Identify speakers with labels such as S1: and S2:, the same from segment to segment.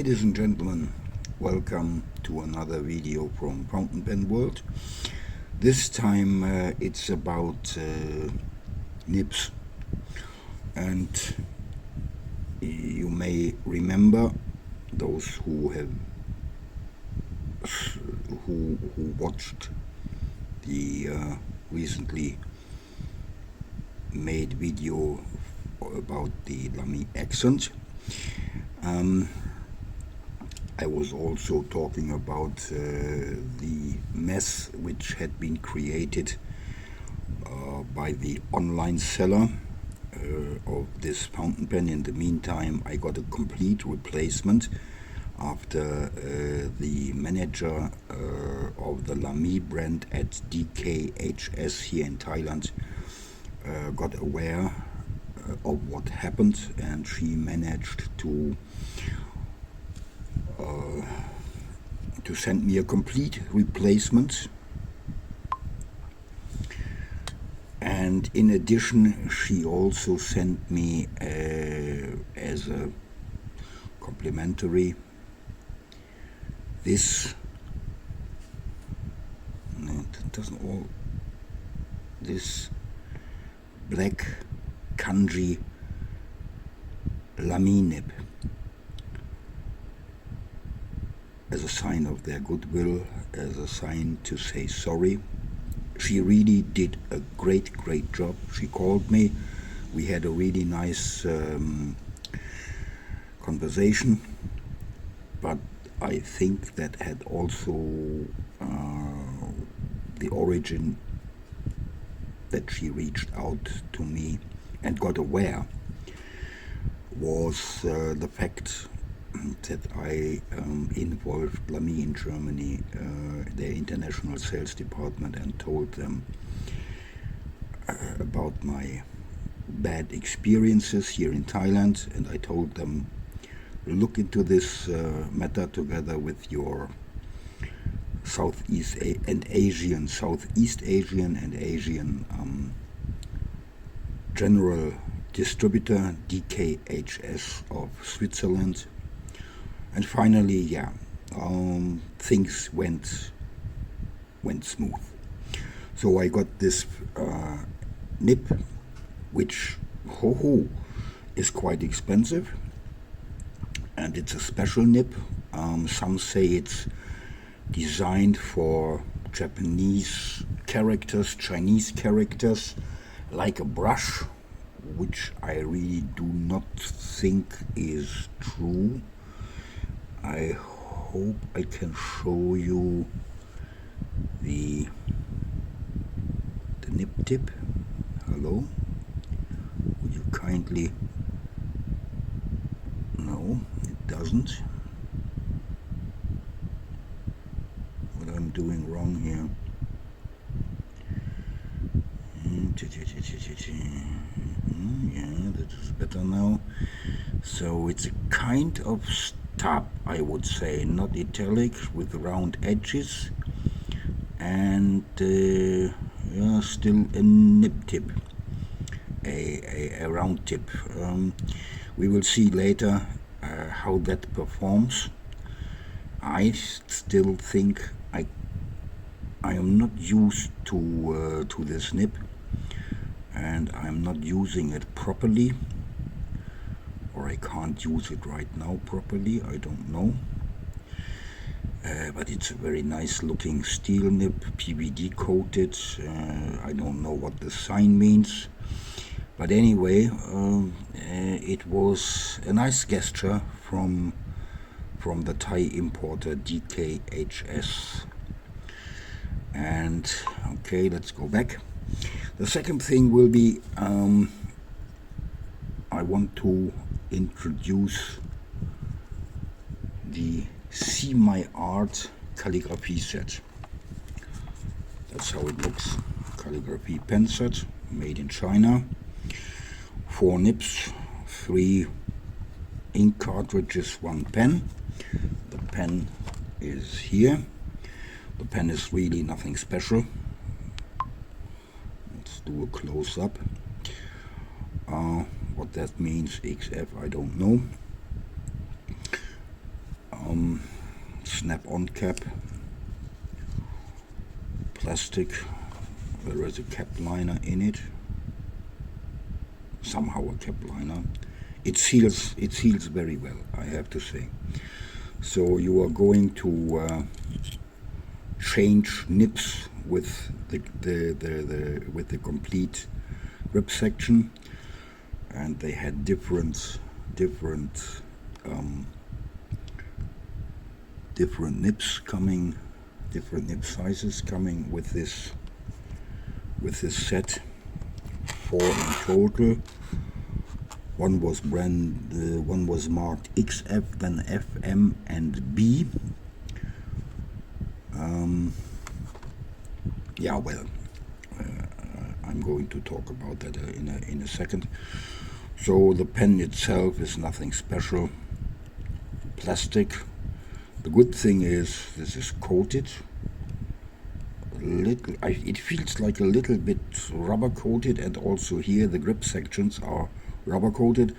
S1: Ladies and gentlemen, welcome to another video from Fountain Pen World. This time it's about nibs, and you may remember, those who watched the recently made video about the Lamy accent. I was also talking about the mess which had been created by the online seller of this fountain pen. In the meantime, I got a complete replacement after the manager of the Lamy brand at DKHS here in Thailand got aware of what happened, and she managed to send me a complete replacement. And in addition, she also sent me as a complimentary this black Kanji Lamy nib as a sign of their goodwill, as a sign to say sorry. She really did a great job. She called me. We had a really nice conversation, but I think that had also the origin that she reached out to me and got aware was the fact that I involved Lamy in Germany, their international sales department, and told them about my bad experiences here in Thailand. And I told them, look into this matter together with your Southeast Asian and Asian general distributor, DKHS of Switzerland. And finally, things went smooth. So I got this nib, which is quite expensive, and it's a special nib. Some say it's designed for Japanese characters, Chinese characters, like a brush, which I really do not think is true. I hope I can show you the nib tip. Hello? Would you kindly... No, it doesn't. What I'm doing wrong here. Yeah, that is better now. So it's a kind of stub, I would say, not italic, with round edges, and still a nib tip, a round tip. We will see later how that performs. I still think I am not used to this nib, and I'm not using it properly, or I can't use it right now properly, I don't know. But it's a very nice looking steel nib, PVD coated. I don't know what the sign means, but anyway, it was a nice gesture from the Thai importer DKHS. And okay, let's go back. The second thing will be, I want to introduce the See My Art Calligraphy-set. That's how it looks. Calligraphy pen set, made in China. 4 nibs, 3 ink cartridges, 1 pen. The pen is here. The pen is really nothing special. Let's do a close-up. What that means, XF, I don't know. snap-on cap, plastic. There is a cap liner in it, somehow a cap liner. It seals very well, I have to say. So you are going to change nibs with the complete grip section, and they had different nibs coming, different nib sizes coming with this set. 4 in total. One was marked XF, then FM and B. Yeah, well, I'm going to talk about that in a second. So the pen itself is nothing special. Plastic. The good thing is this is coated. It feels like a little bit rubber coated, and also here the grip sections are rubber coated.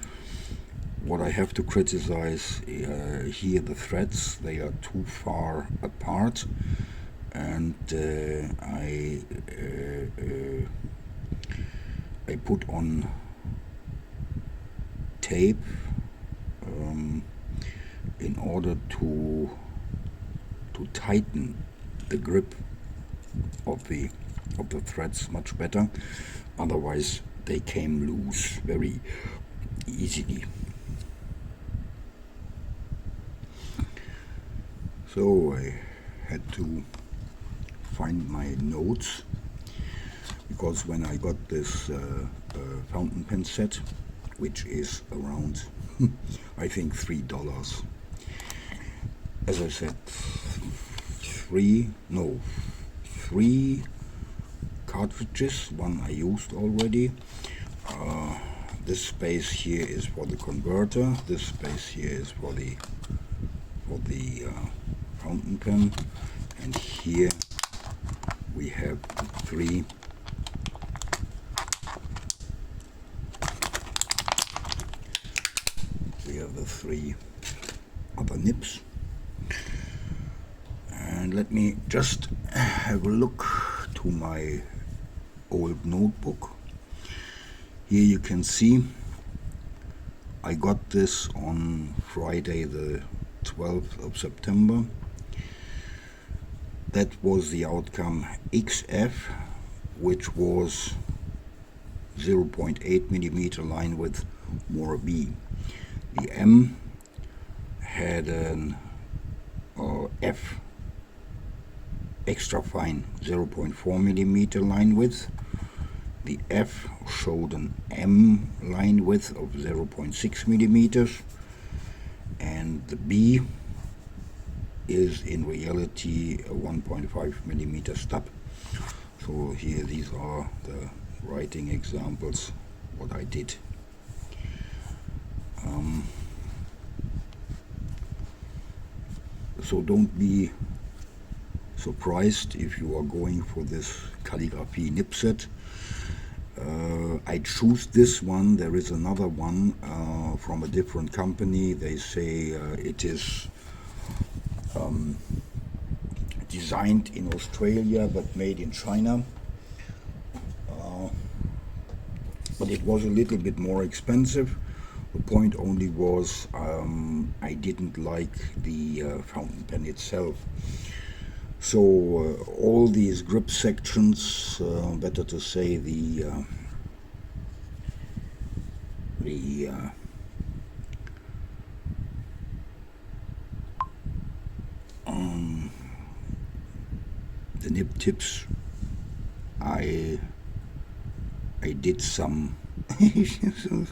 S1: What I have to criticize here, the threads, they are too far apart, and I put on tape in order to tighten the grip of the threads much better. Otherwise they came loose very easily. So I had to find my notes, because when I got this fountain pen set, which is around I think $3, as I said, three cartridges. One I used already. This space here is for the converter. This space here is for the fountain pen, and here we have three other nibs. And let me just have a look to my old notebook. Here you can see I got this on Friday the 12th of September. That was the outcome XF, which was 0.8 millimeter line width, more B. The M had an F extra fine 0.4 millimeter line width. The F showed an M line width of 0.6 millimeters, and the B is in reality a 1.5 millimeter stub. So here, these are the writing examples what I did. So don't be surprised if you are going for this calligraphy nib set. I choose this one. There is another one from a different company. They say it is designed in Australia but made in China. But it was a little bit more expensive. The point only was I didn't like the fountain pen itself. So all these grip sections, better to say the nib tips, I did some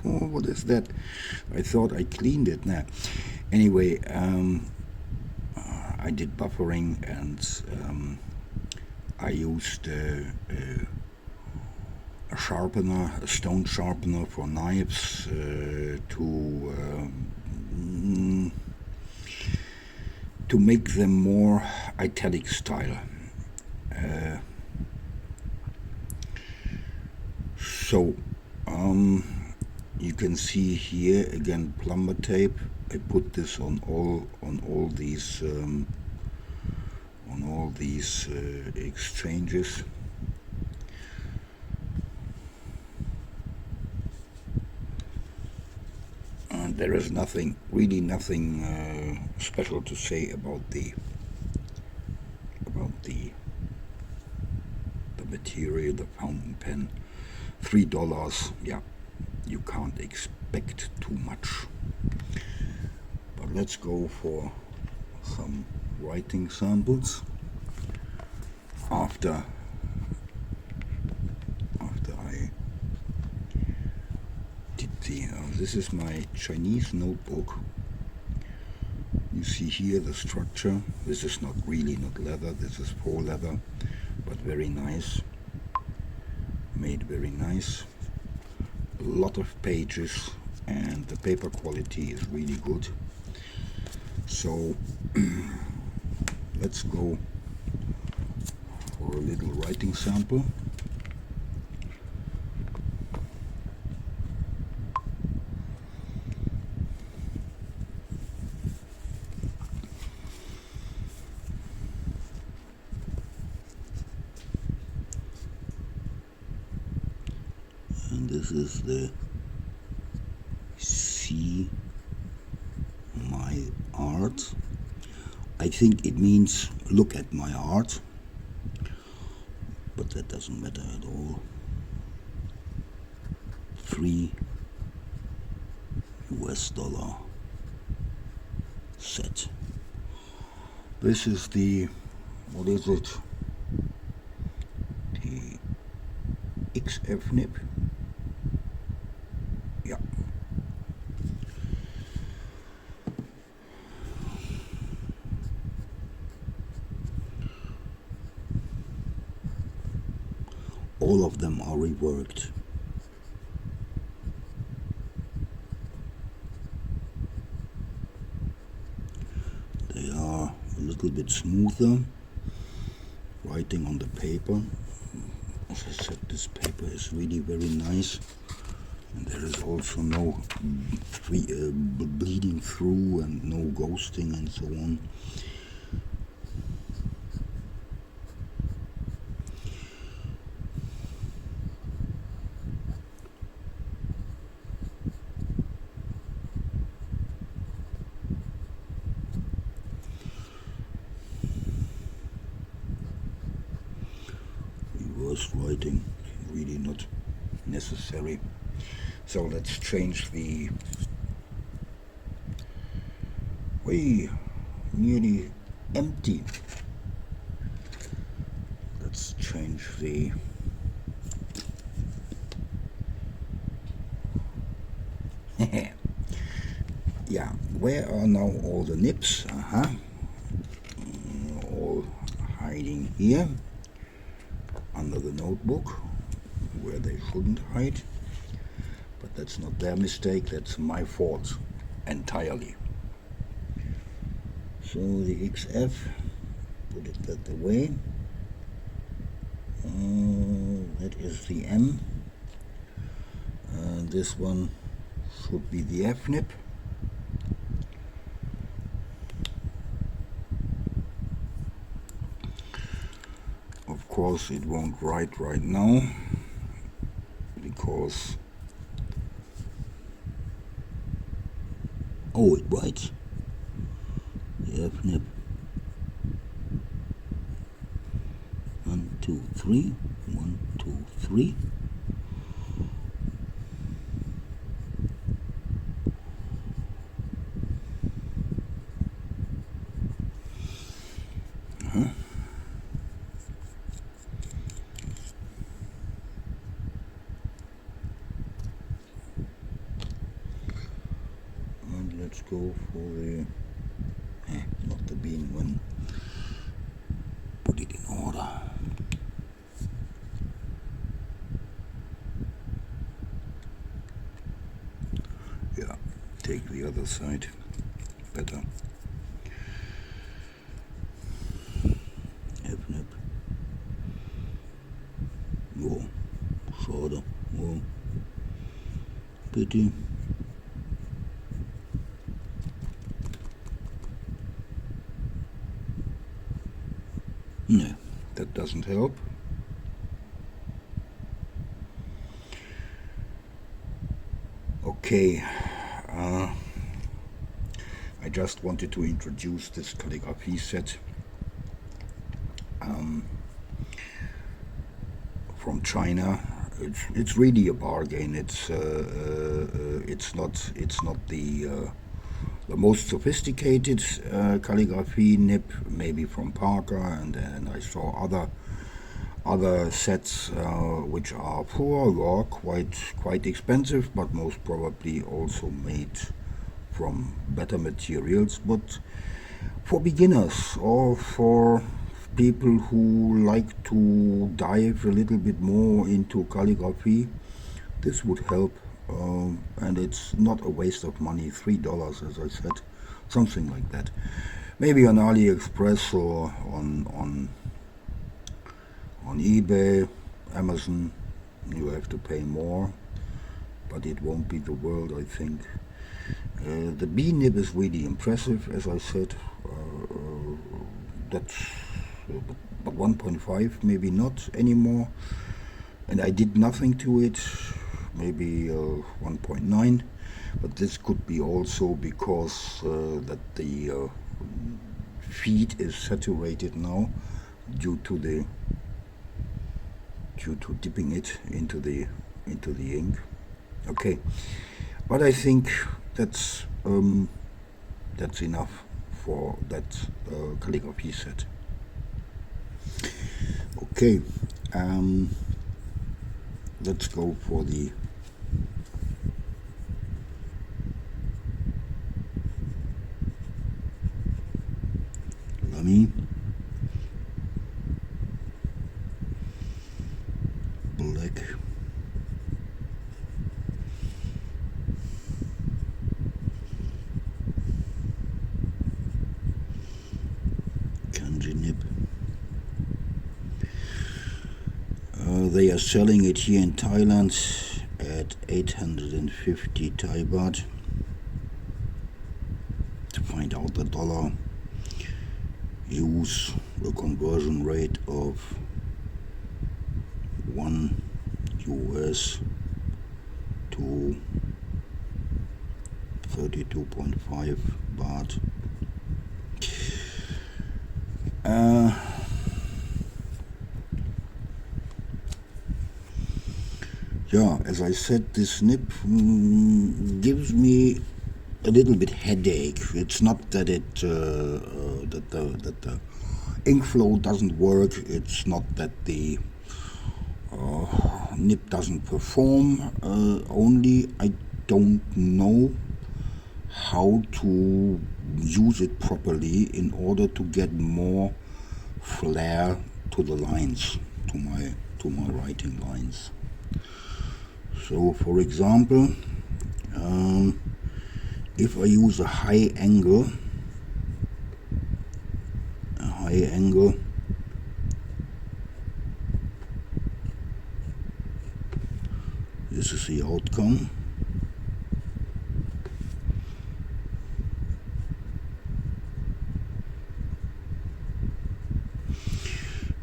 S1: what is that? I thought I cleaned it now. Anyway, I did buffering, and I used a sharpener, a stone sharpener for knives to make them more italic style. So you can see here again plumber tape I put this on all these exchanges. And there is nothing, really nothing special to say about the material, the fountain pen. $3, yeah, you can't expect too much. But let's go for some writing samples after I did the this is my Chinese notebook. You see here the structure. This is not leather, this is faux leather, but very nice, made very nice. A lot of pages, and the paper quality is really good. So let's go for a little writing sample. And this is the See My Art. I think it means look at my art, but that doesn't matter at all. $3 set. This is the, what is it? The XF nib. Yeah. All of them are reworked. They are a little bit smoother, writing on the paper. As I said, this paper is really very nice, and there is also no bleeding through and no ghosting and so on. Writing, really not necessary. So let's change the way nearly empty. Let's change the yeah, where are now all the nibs? All hiding here under the notebook, where they shouldn't hide. But that's not their mistake, that's my fault entirely. So the XF, put it that way. That is the M. This one should be the F nib. Of course it won't write right now, because oh, it writes the F nib. 1, 2, 3, 1, 2, 3. Let's go for the, not the bean one, put it in order. Yeah, take the other side, better. F-nib. Jo, schade, oh, pity. doesn't help. Okay, I just wanted to introduce this calligraphy set from China. It's really a bargain. It's not the most sophisticated calligraphy nib, maybe from Parker, and then I saw other sets which are poor or quite expensive, but most probably also made from better materials. But for beginners or for people who like to dive a little bit more into calligraphy, this would help, and it's not a waste of money. $3, as I said, something like that. Maybe on AliExpress or on eBay, Amazon, you have to pay more, but it won't be the world, I think. The B nib is really impressive, as I said. That's but 1.5, maybe not anymore, and I did nothing to it. Maybe 1.9, but this could be also because that the feed is saturated now due to dipping it into the ink. Okay, but I think that's enough for that calligraphy set. Okay, let's go for the Lamy black Kanji nib. They are selling it here in Thailand at 850 Thai baht. To find out the dollar, use a conversion rate of 1 US to 32.5 baht. Yeah, as I said, this nib gives me a little bit headache. It's not that that the ink flow doesn't work. It's not that the nib doesn't perform. Only I don't know how to use it properly in order to get more flair to the lines, to my writing lines. So, for example, if I use a high angle, this is the outcome.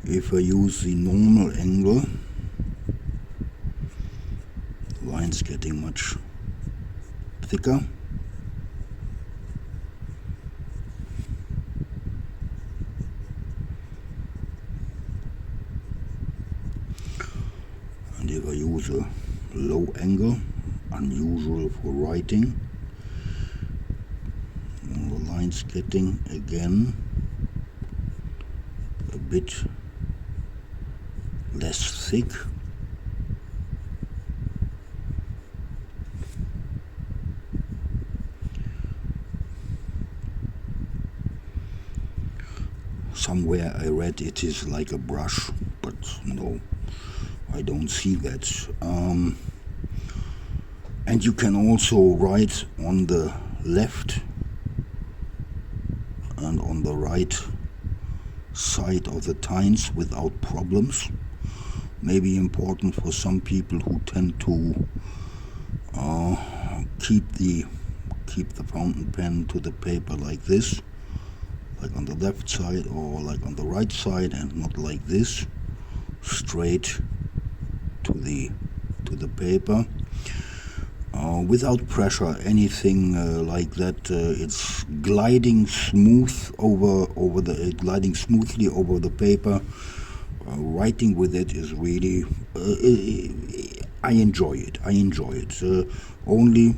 S1: If I use the normal angle, the line's getting much thicker. And if I use a low angle, unusual for writing, the line's getting again a bit less thick. Somewhere I read it is like a brush, but no, I don't see that. And you can also write on the left and on the right side of the tines without problems. Maybe important for some people who tend to keep the fountain pen to the paper like this, like on the left side or like on the right side, and not like this, straight to the paper, without pressure, anything like that. It's gliding smoothly over the paper. Writing with it is really, I enjoy it. Only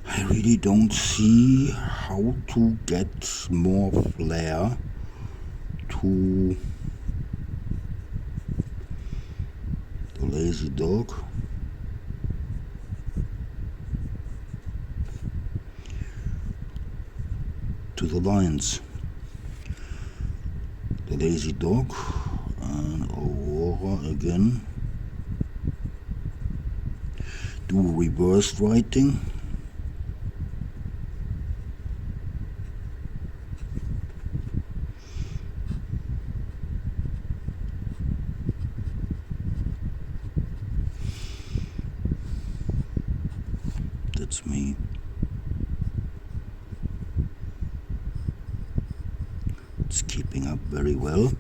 S1: I really don't see how to get more flair to the lazy dog. To the lines. The lazy dog and Aurora again. Do reversed writing. That's me. It's keeping up very well.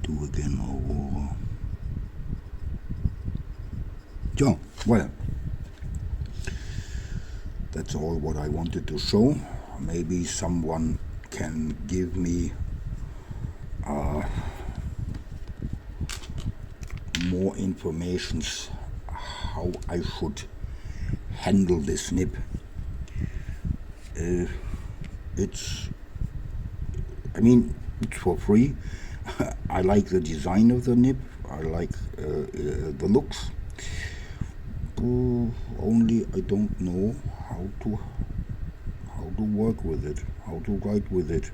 S1: Do again Aurora. Yeah, well, that's all what I wanted to show. Maybe someone can give me more information how I should handle this nib. It's for free. I like the design of the nib. I like the looks. Only I don't know how to work with it, how to write with it.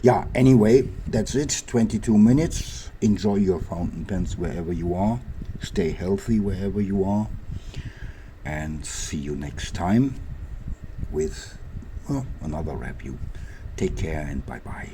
S1: Yeah, anyway, that's it. 22 minutes. Enjoy your fountain pens wherever you are. Stay healthy wherever you are. And see you next time with another review. Take care and bye-bye.